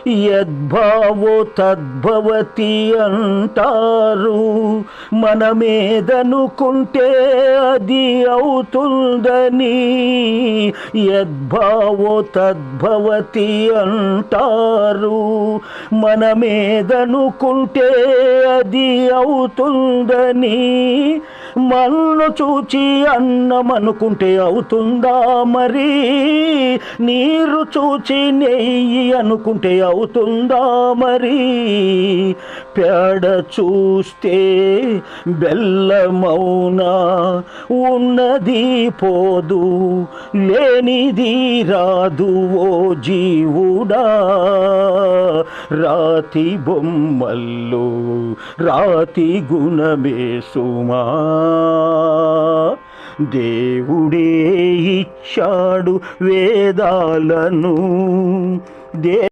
యద్భావో తద్భవతి అంటారు. మనమేదనుకుంటే అది అవుతుందని. యద్భావో తద్భవతి అంటారు. మనమేదనుకుంటే అది అవుతుందని. మన్ను చూచి అన్నం అనుకుంటే అవుతుందా మరి? నీరు చూచి నెయ్యి అనుకుంటే అవుతుందా మరి? పేడ చూస్తే బెల్లమౌనా? ఉన్నది పోదు, లేనిది రాదు ఓ జీవుడా. రాతి బొమ్మల్లో రాతి గుణమే సుమా. దేవుడే ఇచ్చాడు వేదాలను.